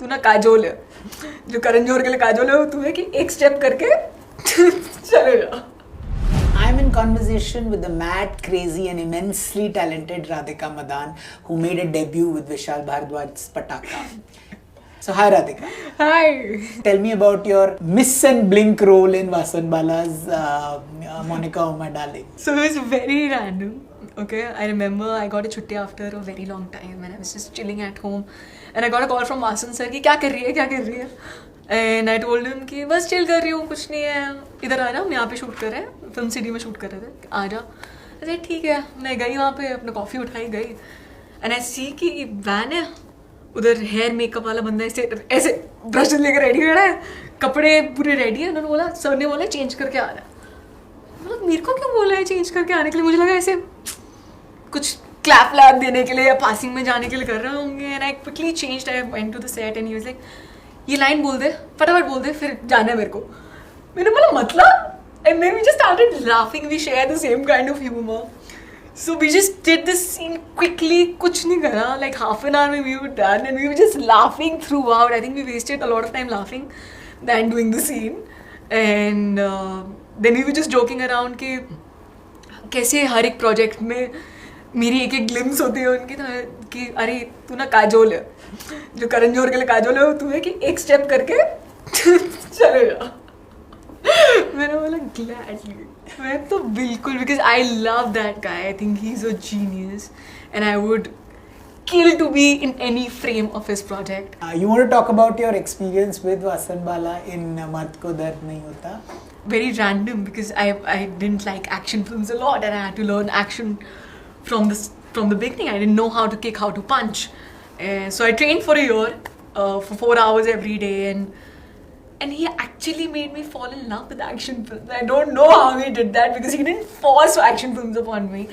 तू ना काजोल है, जो करण जौहर के लिए काजोल है, तू है कि एक स्टेप करके चले जा. I'm in conversation with the mad, crazy and immensely talented Radhika Madan, who made a debut with Vishal Bhardwaj's Pataka. So hi Radhika. Hi. Tell me about your Miss and Blink role in Vasan Bala's Monica Oh My Darling. So it was very random. Okay, I remember I got a chutti after a very long time and I was just chilling at home and I got a call from Vasan sir कि क्या कर रही है. And I told him कि बस chill कर रही हूँ, कुछ नहीं है, इधर आ जा, हम यहाँ पे शूट कर रहे हैं, फिल्म सिटी में शूट कर रहे थे, आ जा. अरे ठीक है, मैं गई वहाँ पे, अपना कॉफ़ी उठाई गई and I see कि वैन है, उधर हेयर मेकअप वाला बंदा ऐसे ब्रश लेकर रेडी खड़ा है, कपड़े पूरे रेडी है. उन्होंने बोला, सर ने बोला चेंज करके आ रहा है. मतलब मेरे को क्यों बोला है चेंज करके आने के लिए? मुझे लगा ऐसे कुछ क्लैप लैप देने के लिए या पासिंग में जाने के लिए कर रहे होंगे. And I quickly changed, I went to the set and he was like, ये लाइन बोल दे, फटाफट बोल दे, फिर जाना है मेरे को. मैंने बोला मतलब, and then we just started laughing, we share the same kind of humour. So we just did this scene quickly, कुछ नहीं करा, like half an hour में we were done and we were just laughing throughout. I think we wasted a lot of time laughing than doing the scene. And then we were just joking around कि कैसे हर एक project में मेरी एक एक glimpse होती है उनकी, कि अरे तू ना काजोल है, जो करण जौहर के लिए काजोल है, तू है कि एक स्टेप करके चले जा. मैंने बोला ग्लैडली. मैं तो बिल्कुल, because I love that guy, I think he is a genius and I would kill to be in any frame of his project. You want to talk about your experience with Vasan Bala in Mard Ko Dard Nahi Hota? Very random because I didn't like action films a lot and I had to learn action from the beginning. I didn't know how to kick, how to punch. So I trained for a year for 4 hours every day and he actually made me fall in love with action films. I don't know how he did that because he didn't force action films upon me.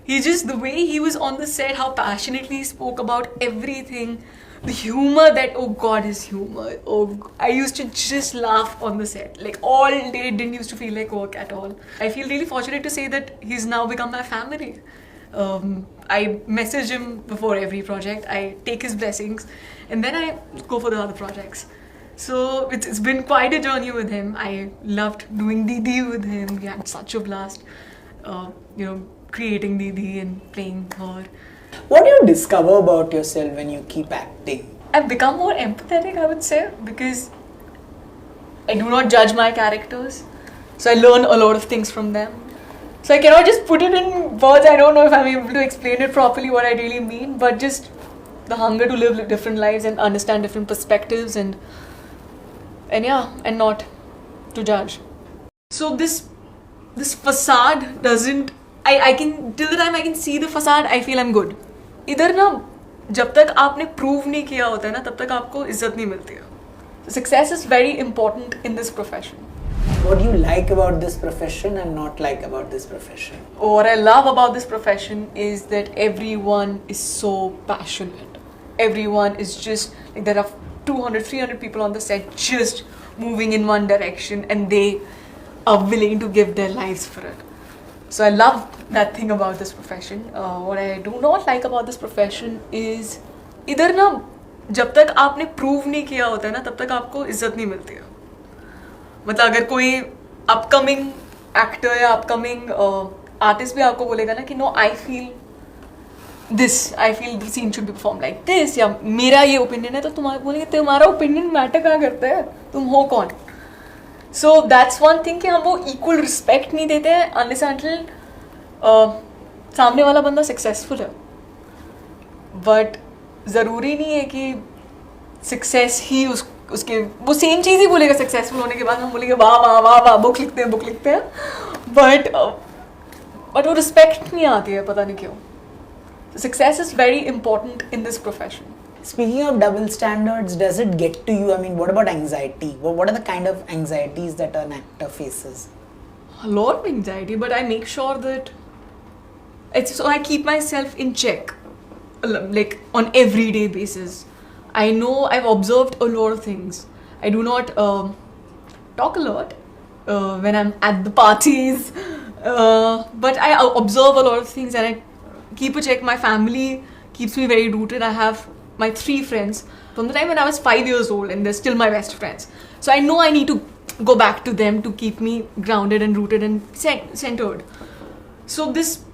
He just, the way he was on the set, how passionately he spoke about everything, the humor that, oh God, his humor. Oh, I used to just laugh on the set. Like all day, it didn't used to feel like work at all. I feel really fortunate to say that he's now become my family. I message him before every project. I take his blessings and then I go for the other projects. So it's been quite a journey with him. I loved doing Didi with him. We had such a blast. Creating Didi and playing her. What do you discover about yourself when you keep acting? I've become more empathetic, I would say, because I do not judge my characters. So I learn a lot of things from them. So I cannot just put it in words. I don't know if I'm able to explain it properly what I really mean, but just the hunger to live different lives and understand different perspectives and yeah, and not to judge. So this facade doesn't, I can, till the time I can see the facade, I feel I'm good. इधर ना जब तक आपने prove नहीं किया होता है ना, तब तक आपको इज्जत नहीं मिलती है. Success is very important in this profession. What do you like about this profession and not like about this profession? What I love about this profession is that everyone is so passionate. Everyone is just, like there are 200, 300 people on the set just moving in one direction and they are willing to give their lives for it. So I love that thing about this profession. What I do not like about this profession is इधर ना जब तक आपने prove नहीं किया होता है ना, तब तक आपको इज्जत नहीं मिलती है. मतलब अगर कोई अपकमिंग एक्टर या अपकमिंग आर्टिस्ट भी आपको बोलेगा ना कि no I feel the scene should be perform like this, या मेरा ये ओपिनियन है, तो तुम बोलेंगे तुम्हारा ओपिनियन मैटर कहाँ करता है, तुम हो कौन. So that's one thing कि हम वो equal respect नहीं देते हैं unless until सामने वाला बंदा successful है. But ज़रूरी नहीं है कि success ही उसके वो same चीज़ ही बोलेगा successful होने के बाद. हम बोलेंगे वाह वाह वाह वाह, बुक लिखते हैं but वो respect नहीं आती है, पता नहीं क्यों. Success is very important in this profession. Speaking of double standards, does it get to you? I mean, what about anxiety? What are the kind of anxieties that an actor faces? A lot of anxiety, but I make sure that I keep myself in check, like on everyday basis. I know I've observed a lot of things. I do not talk a lot when I'm at the parties, but I observe a lot of things and I keep a check. My family keeps me very rooted. I have my 3 friends from the time when I was 5 years old, and they're still my best friends. So I know I need to go back to them to keep me grounded and rooted and centered. So this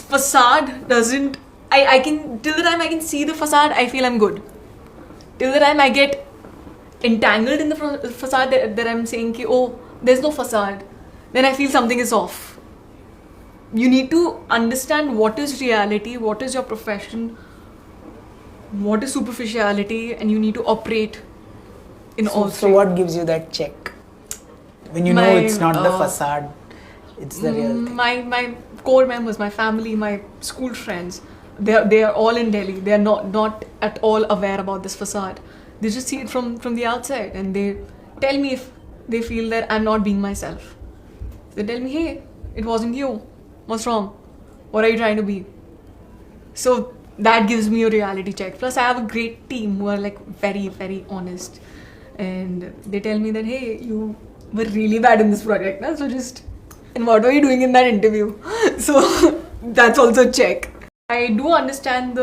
facade doesn't. I can, till the time I can see the facade, I feel I'm good. Till the time I get entangled in the facade that I'm saying ki, oh, there's no facade, then I feel something is off. You need to understand what is reality, what is your profession, what is superficiality, and you need to operate in all three. So what gives you that check? When you know it's not the facade, it's the real thing. My core members, my family, my school friends, they are all in Delhi. They are not at all aware about this facade. They just see it from the outside, and they tell me if they feel that I'm not being myself. They tell me, hey, it wasn't you. What's wrong? What are you trying to be? So that gives me a reality check. Plus, I have a great team who are like very, very honest, and they tell me that, hey, you were really bad in this project, na? So just, and what were you doing in that interview? So that's also a check. I do understand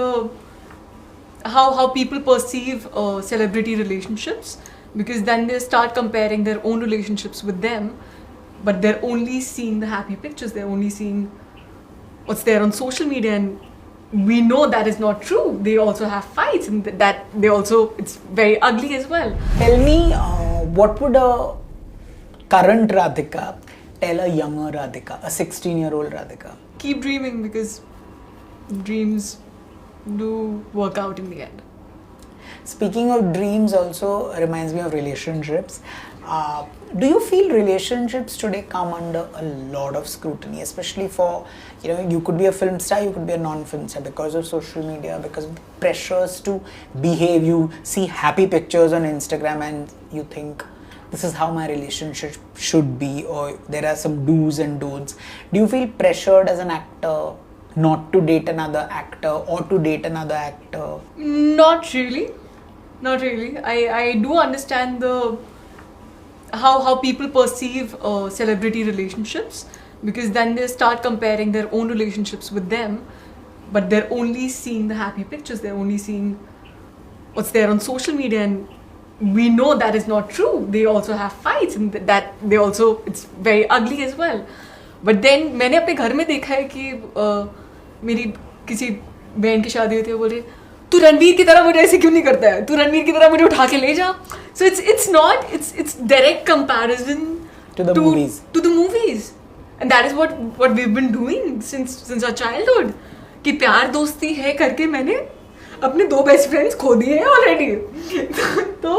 how people perceive celebrity relationships, because then they start comparing their own relationships with them, but they're only seeing the happy pictures. They're only seeing what's there on social media, and we know that is not true. They also have fights, and that they also, it's very ugly as well. Tell me, what would a current Radhika tell a younger Radhika, a 16-year-old Radhika? Keep dreaming, because dreams do work out in the end. Speaking of dreams, also reminds me of relationships. Do you feel relationships today come under a lot of scrutiny, especially for, you could be a film star, you could be a non-film star, because of social media, because of the pressures to behave. You see happy pictures on Instagram and you think, this is how my relationship should be, or there are some do's and don'ts. Do you feel pressured as an actor not to date another actor or to date another actor? Not really. I do understand how people perceive celebrity relationships, because then they start comparing their own relationships with them, but they're only seeing the happy pictures. They're only seeing what's there on social media, and we know that is not true. They also have fights, and that they also, it's very ugly as well. But then मैंने अपने घर में देखा है कि मेरी किसी बहन की शादी होती है, बोल रही तू रणवीर की तरह मुझे ऐसे क्यों नहीं करता है, तू रणवीर की तरह मुझे उठा के ले जा. So it's direct comparison to the movies, and that is what we've been doing since our childhood. कि प्यार दोस्ती है करके मैंने अपने 2 best friends खो दिए हैं already. तो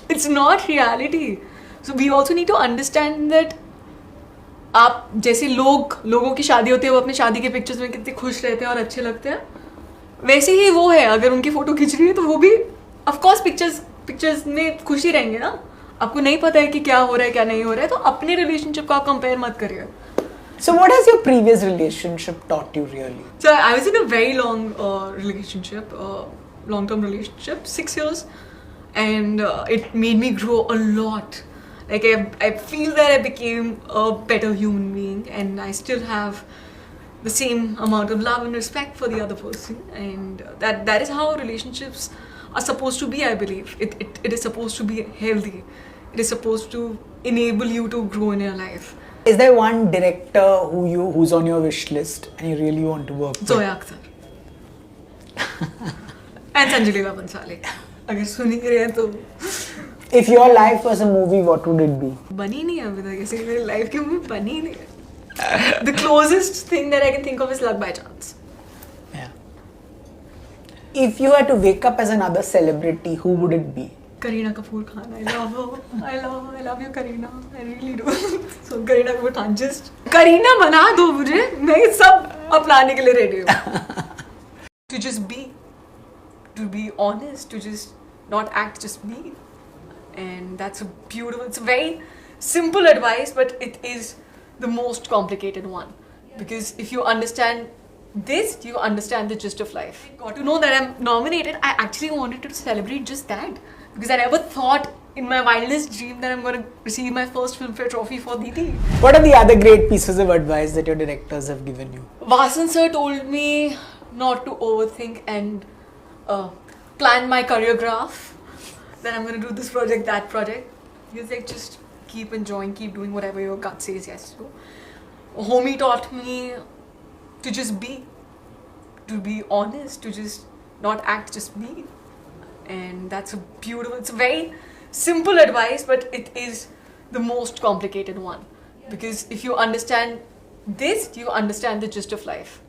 it's not reality. So we also need to understand that आप जैसे लोगों की शादी होती है, वो अपने शादी के पिक्चर्स में कितने खुश रहते हैं और अच्छे लगते हैं, वैसे ही वो है. अगर उनकी फोटो खींच रही है तो वो भी ऑफ कोर्स पिक्चर्स में खुश ही रहेंगे ना. आपको नहीं पता है कि क्या हो रहा है क्या नहीं हो रहा है, तो अपने रिलेशनशिप को आप कंपेयर मत करिए. So what has your previous relationship taught you really? So I was in a very long long-term relationship, 6 years, and it made me grow a lot. Like I feel that I became a better human being, and I still have the same amount of love and respect for the other person, and that is how relationships are supposed to be. I believe it is supposed to be healthy. It is supposed to enable you to grow in your life. Is there one director who's on your wish list and you really want to work with? Zoya Akhtar and Sanjay Leela Bhansali. अगर सुनी रहे तो. If your life was a movie, what would it be? बनी नहीं है अभी तक ऐसे मेरी लाइफ की मूवी बनी नहीं है. The closest thing that I can think of is Luck by Chance. Yeah. If you had to wake up as another celebrity, who would it be? Kareena Kapoor Khan. I love her. I love you, Kareena. I really do. So Kareena Kapoor Khan, just Kareena बना दो मुझे, मैं सब अपनाने के लिए ready हूँ. To just be, to be honest, to just not act, just be. And that's a beautiful, it's a very simple advice, but it is the most complicated one. Because if you understand this, you understand the gist of life. I got to know that I'm nominated. I actually wanted to celebrate just that. Because I never thought in my wildest dream that I'm going to receive my first Filmfare trophy for Didi. What are the other great pieces of advice that your directors have given you? Vasan sir told me not to overthink and planned my career graph. Then I'm gonna do this project, that project. He's like, just keep enjoying, keep doing whatever your gut says yes to. A homie taught me to just be, to be honest, to just not act, just be. And that's a beautiful, it's a very simple advice, but it is the most complicated one. Because if you understand this, you understand the gist of life.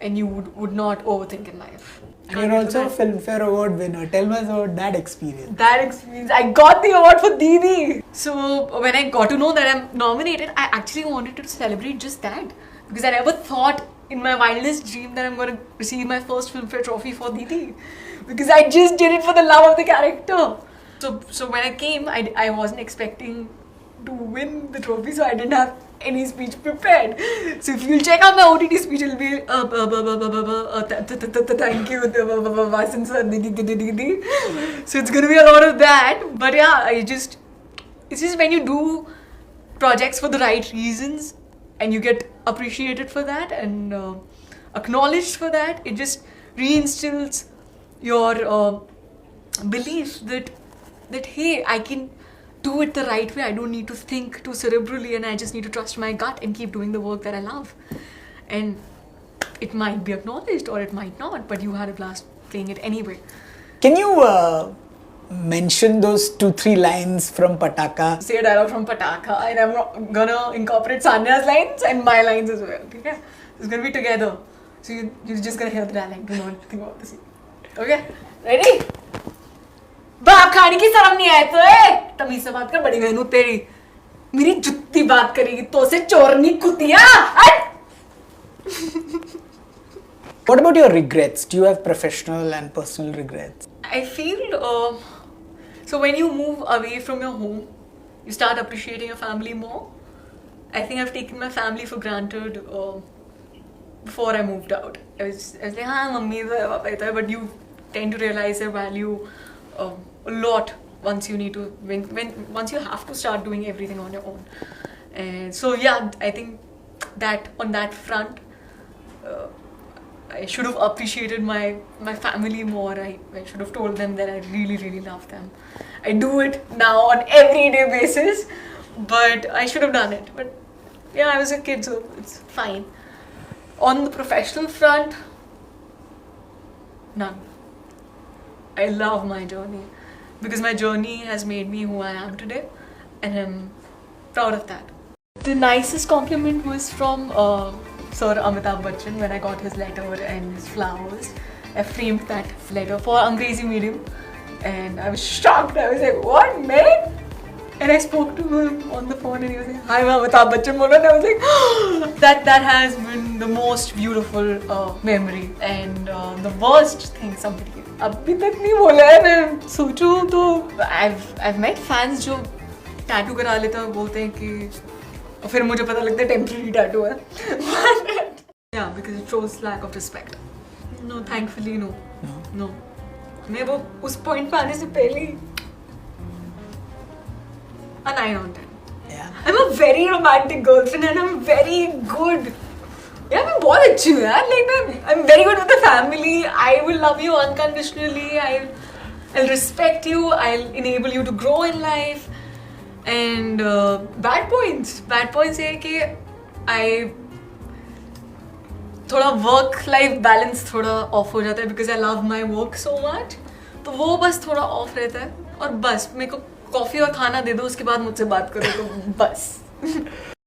And you would not overthink in life. And you're also a Filmfare Award winner. Tell us about that experience. That experience, I got the award for Didi. So when I got to know that I'm nominated, I actually wanted to celebrate just that. Because I never thought in my wildest dream that I'm going to receive my first Filmfare trophy for Didi. Because I just did it for the love of the character. So when I came, I wasn't expecting to win the trophy, so I didn't have any speech prepared. So if you'll check out my OTT speech, it'll be thank you, Vasan sir, Didi. So it's gonna be a lot of that. But yeah, it's just when you do projects for the right reasons and you get appreciated for that and acknowledged for that, it just reinstills your belief that hey, I can do it the right way. I don't need to think too cerebrally, and I just need to trust my gut and keep doing the work that I love. And it might be acknowledged or it might not, but you had a blast playing it anyway. Can you mention those 2-3 lines from Pataka? Say a dialogue from Pataka, and I'm gonna incorporate Sanya's lines and my lines as well. Okay? It's gonna be together. So you're just gonna hear the dialogue. Do not think about the scene. Okay? Ready? बाप खाने की शर्म नहीं आए तो तमीज से बात कर, बड़ी बहनू तेरी मेरी जुत्ती बात करेगी तो से चोरनी कुतिया. What about your regrets? Do you have professional and personal regrets? I feel so when you move away from your home, you start appreciating your family more. I think I've taken my family for granted before I moved out. I was like, हाँ mummy तो पापा तो है, but you tend to realize their value a lot once you need to once you have to start doing everything on your own. And so yeah, I think that on that front I should have appreciated my family more. I should have told them that I really love them. I do it now on everyday basis, but I should have done it. But yeah, I was a kid, so it's fine. On the professional front, none. I love my journey because my journey has made me who I am today, and I'm proud of that. The nicest compliment was from Sir Amitabh Bachchan when I got his letter and his flowers. I framed that letter for Angrezi medium, and I was shocked. I was like, "What, man?" And I spoke to him on the phone, and he was like, "Hi, I'm Amitabh Bachchan." And I was like, oh, that has been the most beautiful memory. And the worst thing somebody अभी तक नहीं बोला है. मैं सोचूं तो I've met fans जो tattoo करा लेते हैं, बोलते हैं कि फिर मुझे पता लगता है टेम्पररी टैटू है. Yeah, because it shows lack of respect. No, thankfully no. मैं वो उस point पे आने से पहले a 9 on 10. Yeah. I'm a very romantic girlfriend and I'm very good. Yeah, मैं बहुत अच्छी हूँ यार. Like I'm very good with the family. I will love you unconditionally. I'll respect you. I'll enable you to grow in life. And bad points है कि I थोड़ा work life balance थोड़ा off हो जाता है because I love my work so much. तो वो बस थोड़ा off रहता है और बस मेरे को कॉफी और खाना दे दो, उसके बाद मुझसे बात करो तो बस.